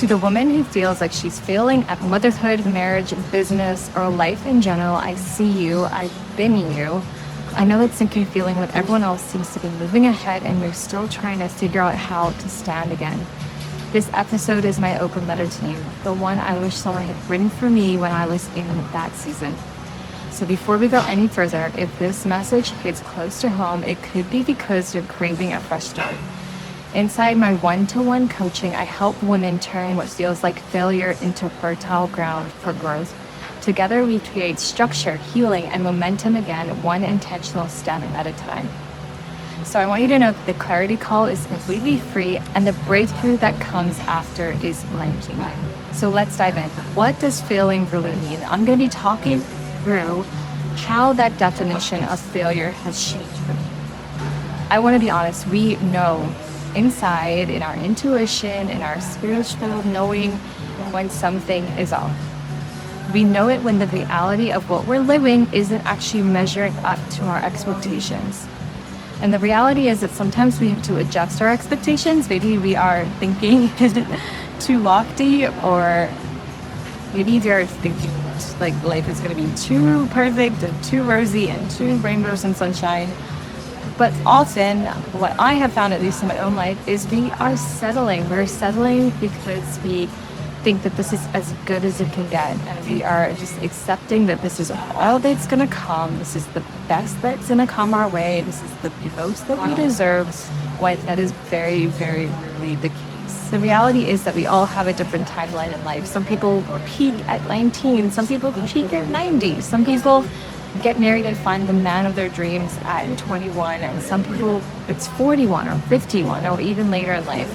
To the woman who feels like she's failing at motherhood, marriage, business, or life in general, I see you. I've been you. I know that sinking feeling when everyone else seems to be moving ahead and you're still trying to figure out how to stand again. This episode is my open letter to you, the one I wish someone had written for me when I was in that season. So before we go any further, if this message hits close to home, it could be because you're craving a fresh start. Inside my one-to-one coaching, I help women turn what feels like failure into fertile ground for growth. Together, we create structure, healing, and momentum again, one intentional step at a time. So I want you to know that the clarity call is completely free, and the breakthrough that comes after is life-changing. So let's dive in. What does failing really mean? I'm going to be talking through how that definition of failure has changed for me. I want to be honest, we know inside, in our intuition, in our spiritual knowing, when something is off. We know it when the reality of what we're living isn't actually measuring up to our expectations. And the reality is that sometimes we have to adjust our expectations. Maybe we are thinking too lofty, or maybe they're thinking like life is going to be too perfect and too rosy and too rainbows and sunshine. But often, what I have found, at least in my own life, is we are settling. We're settling because we think that this is as good as it can get. And we are just accepting that this is all that's going to come. This is the best that's going to come our way. This is the most that we deserve. When that is very, very rarely the case. The reality is that we all have a different timeline in life. Some people peak at 19. Some people peak at 90. Some people get married and find the man of their dreams at 21, and some people it's 41 or 51 or even later in life.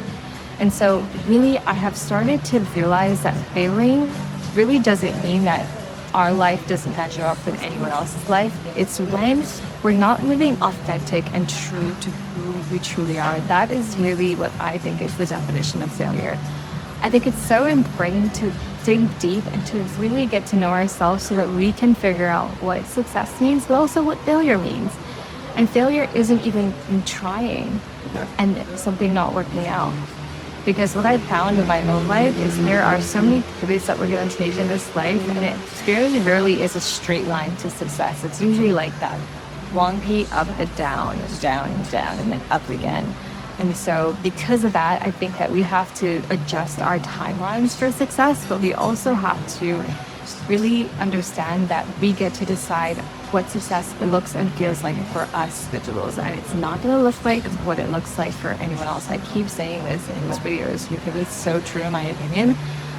And so really I have started to realize that failing really doesn't mean that our life doesn't measure up with anyone else's life. It's when we're not living authentic and true to who we truly are. That is really what I think is the definition of failure. I think it's so important to dig deep and to really get to know ourselves so that we can figure out what success means, but also what failure means. And failure isn't even trying and something not working out. Because what I've found in my own life is there are so many pivots that we're going to take in this life, and it very rarely is a straight line to success. It's usually like that wonky up and down, down and down, and then up again. And so because of that, I think that we have to adjust our timelines for success, but we also have to really understand that we get to decide what success looks and feels like for us individuals. And it's not going to look like what it looks like for anyone else. I keep saying this in these videos because it's so true in my opinion.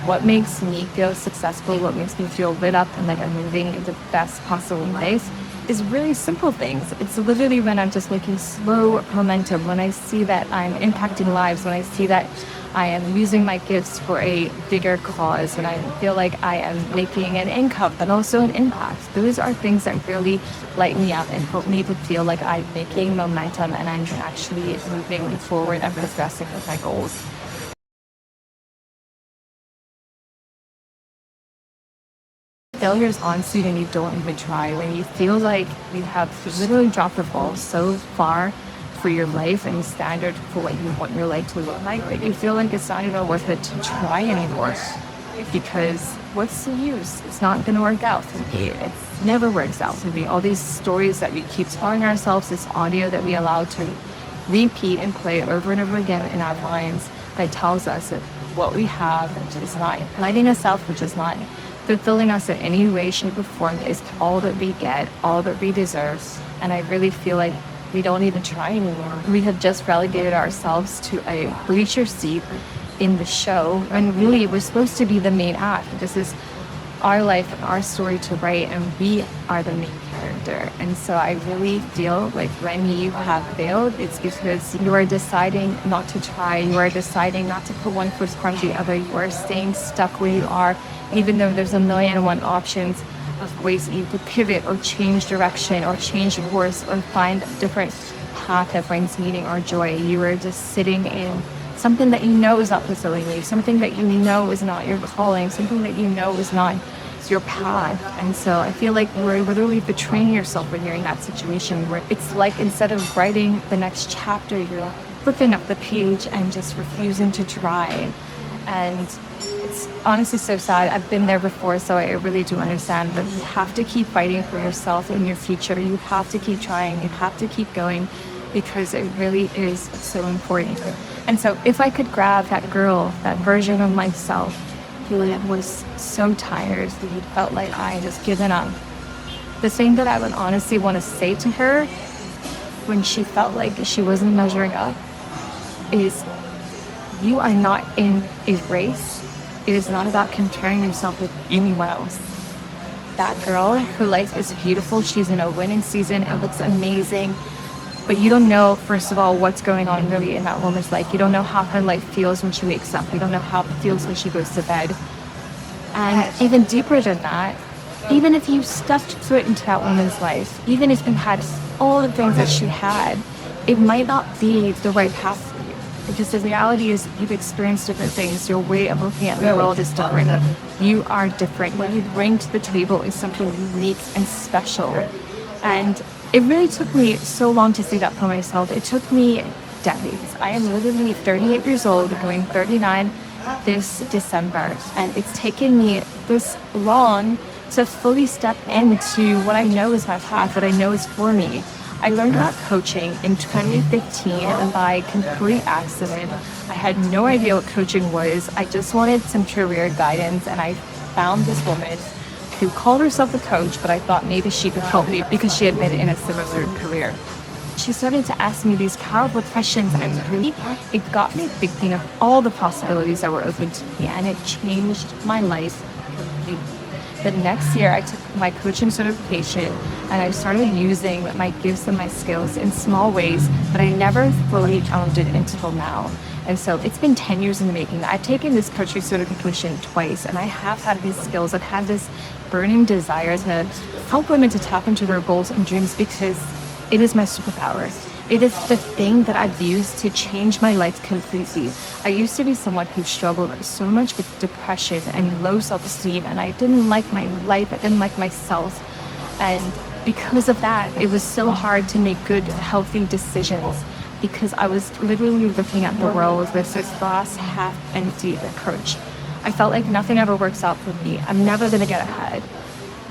What makes me feel successful, what makes me feel lit up and like I'm living the best possible life is really simple things. It's literally when I'm just making slow momentum, when I see that I'm impacting lives, when I see that I am using my gifts for a bigger cause, when I feel like I am making an income, but also an impact. Those are things that really light me up and help me to feel like I'm making momentum and I'm actually moving forward and progressing with my goals. Failure is honestly when you don't even try, when you feel like you have literally dropped the ball so far for your life and standard for what you want your life to look like, that you feel like it's not even worth it to try anymore. Because what's the use? It's not going to work out for me. It never works out for me. All these stories that we keep telling ourselves, this audio that we allow to repeat and play over and over again in our minds that tells us that what we have is not lighting us up, which is not fulfilling us in any way, shape, or form, is all that we get, all that we deserve. And I really feel like we don't even try anymore. We have just relegated ourselves to a bleacher seat in the show, and really we're supposed to be the main act. This is our life and our story to write, and we are the main character. And so I really feel like when you have failed, it's because you are deciding not to try, you are deciding not to put one foot in front of the other, you are staying stuck where you are, even though there's a million and one options of ways that you could pivot or change direction or change course or find a different path that brings meaning or joy. You are just sitting in something that you know is not fulfilling you, something that you know is not your calling, something that you know is not your path. And so I feel like we're literally betraying yourself when you're in that situation where it's like instead of writing the next chapter, you're flipping up the page and just refusing to try. And it's honestly so sad. I've been there before, so I really do understand. But you have to keep fighting for yourself in your future. You have to keep trying. You have to keep going because it really is so important. And so if I could grab that girl, that version of myself who was so tired, who felt like I had just given up, the thing that I would honestly want to say to her when she felt like she wasn't measuring up is, you are not in a race. It is not about comparing yourself with anyone else. That girl, her life is beautiful. She's in a winning season. It looks amazing. But you don't know, first of all, what's going on really in that woman's life. You don't know how her life feels when she wakes up. You don't know how it feels when she goes to bed. And even deeper than that, even if you stepped foot into that woman's life, even if you had all the things that she had, it might not be the right path for you. Because the reality is you've experienced different things. Your way of looking at the world is different. You are different. What you bring to the table is something unique and special. And it really took me so long to see that for myself. It took me decades. I am literally 38 years old, going 39 this December. And it's taken me this long to fully step into what I know is my path, what I know is for me. I learned about coaching in 2015 by complete accident. I had no idea what coaching was. I just wanted some career guidance, and I found this woman who called herself a coach, but I thought maybe she could help me because she had been in a similar career. She started to ask me these powerful questions, and it got me thinking of all the possibilities that were open to me, and it changed my life completely. The next year, I took my coaching certification and I started using my gifts and my skills in small ways, but I never fully owned it until now. And so it's been 10 years in the making. I've taken this coaching certification twice, and I have had these skills. I've had this burning desire to help women to tap into their goals and dreams because it is my superpower. It is the thing that I've used to change my life completely. I used to be someone who struggled so much with depression and low self-esteem, and I didn't like my life, I didn't like myself. And because of that, it was so hard to make good, healthy decisions because I was literally looking at the world with this glass half empty approach. I felt like nothing ever works out for me. I'm never gonna get ahead.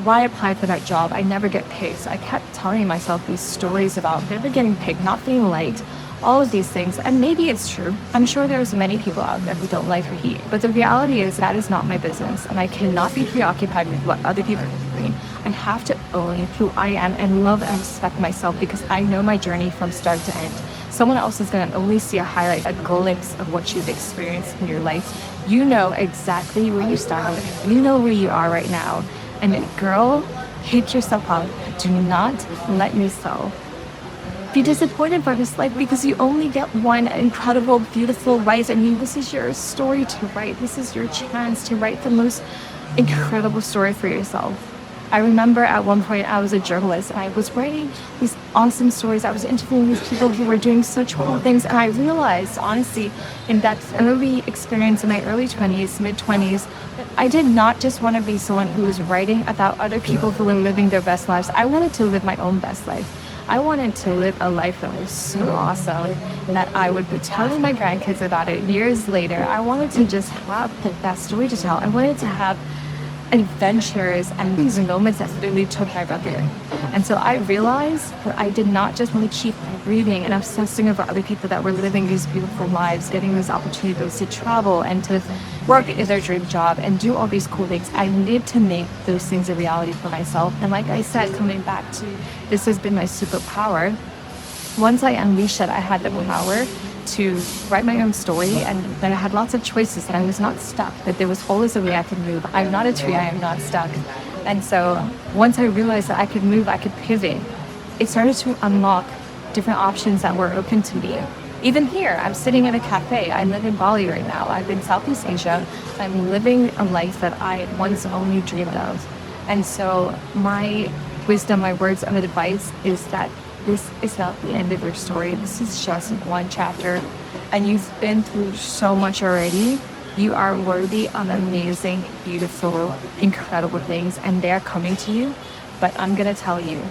Why apply for that job? I never get picked. I kept telling myself these stories about never getting picked, not being liked, all of these things. And maybe it's true. I'm sure there's many people out there who don't like me. But the reality is that is not my business. And I cannot be preoccupied with what other people are doing. I have to own who I am and love and respect myself because I know my journey from start to end. Someone else is going to only see a highlight, a glimpse of what you've experienced in your life. You know exactly where you started. You know where you are right now. And girl, hit yourself up. Do not let yourself be disappointed by this life because you only get one incredible, beautiful life. And this is your story to write. This is your chance to write the most incredible story for yourself. I remember at one point I was a journalist and I was writing these awesome stories. I was interviewing these people who were doing such cool things. And I realized, honestly, in that early experience in my early 20s, mid 20s, I did not just want to be someone who was writing about other people who were living their best lives. I wanted to live my own best life. I wanted to live a life that was so awesome that I would be telling my grandkids about it years later. I wanted to just have that story to tell. I wanted to have adventures and these moments that really took my breath away. And so I realized that I did not just want to keep breathing and obsessing over other people that were living these beautiful lives, getting these opportunities to travel and to work in their dream job and do all these cool things. I needed to make those things a reality for myself. And like I said, coming back to this has been my superpower. Once I unleashed it, I had the power to write my own story, and then I had lots of choices, and I was not stuck, that there was always a way I could move. I'm not a tree, I am not stuck. And so once I realized that I could move, I could pivot, it started to unlock different options that were open to me. Even here, I'm sitting in a cafe. I live in Bali right now. I'm in Southeast Asia. I'm living a life that I once only dreamed of. And so my wisdom, my words of advice is that this is not the end of your story. This is just one chapter. And you've been through so much already. You are worthy of amazing, beautiful, incredible things. And they're coming to you. But I'm going to tell you,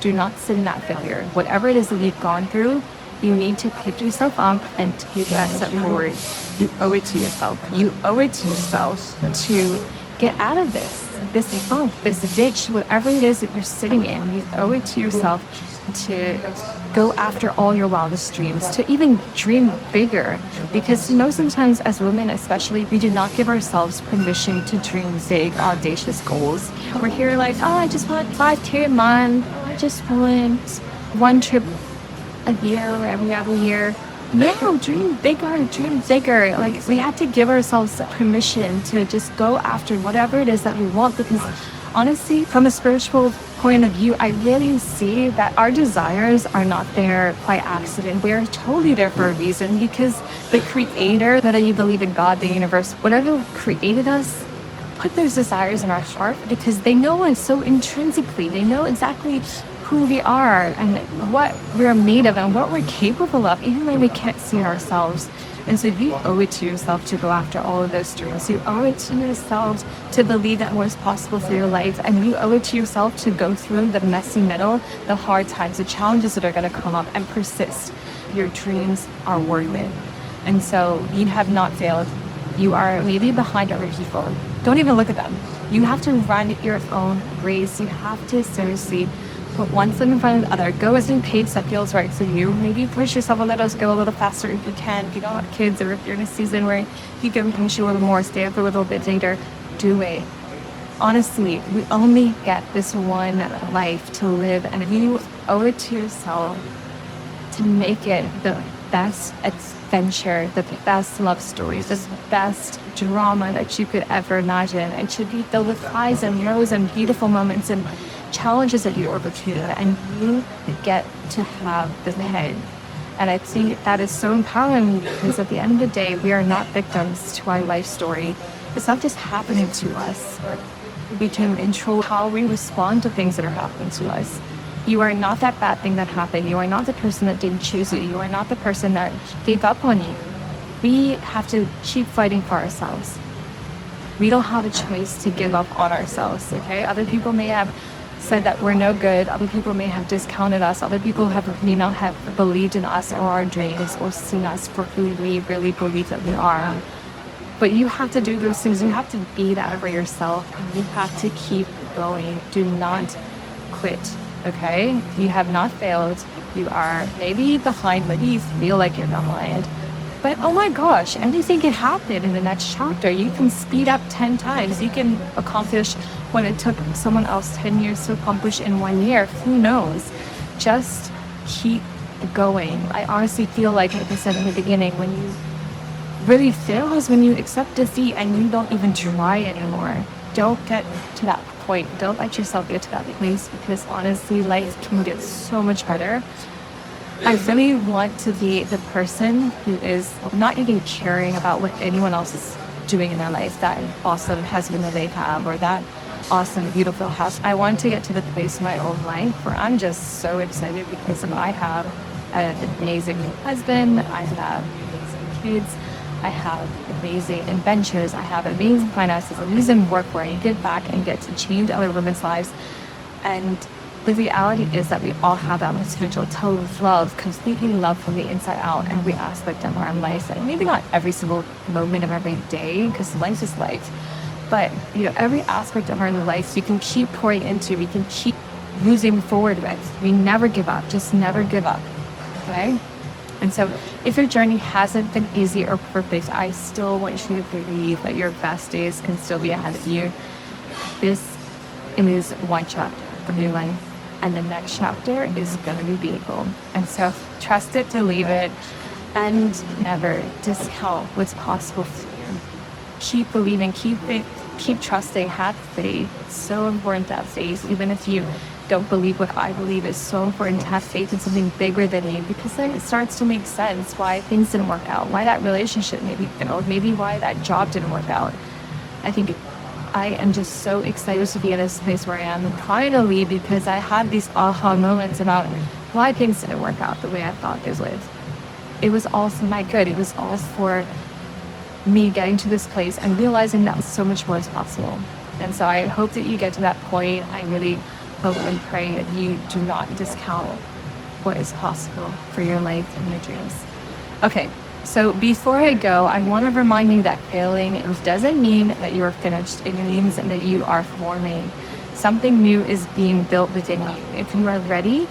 do not sit in that failure. Whatever it is that you've gone through, You need to pick yourself up and take that step forward. You owe it to yourself. You owe it to yourself to get out of this funk, this ditch, whatever it is that you're sitting in. You owe it to yourself to go after all your wildest dreams, to even dream bigger. Because sometimes as women especially, we do not give ourselves permission to dream big, audacious goals. We're here like, oh, I just want 5K a month. Oh, I just want one trip a year or every other year. No, dream bigger, dream bigger. Like, we have to give ourselves permission to just go after whatever it is that we want, because honestly, from a spiritual point of view, I really see that our desires are not there by accident. We're totally there for a reason, because the creator, whether you believe in God, the universe, whatever created us, put those desires in our heart because they know us so intrinsically. They know exactly who we are and what we're made of and what we're capable of, even when we can't see it ourselves. And so you owe it to yourself to go after all of those dreams. You owe it to yourself to believe that what's possible for your life. And you owe it to yourself to go through the messy middle, the hard times, the challenges that are going to come up, and persist. Your dreams are worth it. And so you have not failed. You are maybe behind other people. Don't even look at them. You have to run your own race. You have to seriously put one foot in front of the other. Go at any pace that feels right for you. Maybe push yourself a little, go a little faster if you can. If you don't have kids, or if you're in a season where you can push a little more, stay up a little bit later, do it. Honestly, we only get this one life to live, and you owe it to yourself to make it the best adventure, the best love stories, the best drama that you could ever imagine. It should be filled with highs and lows and beautiful moments and challenges that you overcome, and you get to have the head. And I think that is so empowering, because at the end of the day, we are not victims to our life story. It's not just happening to us. We can control how we respond to things that are happening to us. You are not that bad thing that happened. You are not the person that didn't choose you. You are not the person that gave up on you. We have to keep fighting for ourselves. We don't have a choice to give up on ourselves, okay? Other people may have said that we're no good. Other people may have discounted us. Other people may not have believed in us or our dreams, or seen us for who we really believe that we are. But you have to do those things. You have to be that for yourself. You have to keep going. Do not quit, okay? You have not failed. You are maybe behind, maybe you feel like you're behind. But oh my gosh, anything can happen in the next chapter. You can speed up 10 times. You can accomplish what it took someone else 10 years to accomplish in 1 year. Who knows? Just keep going. I honestly feel like I said in the beginning, when you really fail is when you accept defeat and you don't even try anymore. Don't get to that point. Don't let yourself get to that place, because honestly, life can get so much better. I really want to be the person who is not even caring about what anyone else is doing in their life, that awesome husband that they have, or that awesome, beautiful house. I want to get to the place in my own life where I'm just so excited because I have an amazing husband, I have amazing kids, I have amazing adventures, I have amazing finances, amazing work where I give back and get to change other women's lives. And the reality is that we all have that potential to love, completely love from the inside out, every aspect of our life. And maybe not every single moment of every day, because life is life. But every aspect of our life, we can keep pouring into, we can keep moving forward with. We never give up, just never give up, okay? And so if your journey hasn't been easy or perfect, I still want you to believe that your best days can still be ahead of you. This is one chapter of your life, and the next chapter is going to be beautiful. And so trust it, believe it, and never discount what's possible for you. Keep believing, keep trusting, have faith. It's so important to have faith, even if you don't believe what I believe. It's so important to have faith in something bigger than you, because then it starts to make sense why things didn't work out, why that relationship maybe failed, maybe why that job didn't work out. I think I am just so excited to be in this place where I am finally, because I had these aha moments about why things didn't work out the way I thought they would. It was all for my good. It was all for me getting to this place and realizing that so much more is possible. And so I hope that you get to that point. I really hope and pray that you do not discount what is possible for your life and your dreams. Okay, so before I go, I want to remind you that failing doesn't mean that you are finished. It means that you are forming. Something new is being built within you. If you are ready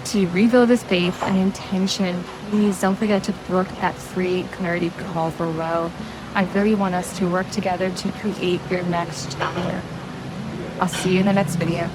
to rebuild this faith and intention, please don't forget to book that free clarity call below. I really want us to work together to create your next chapter. I'll see you in the next video.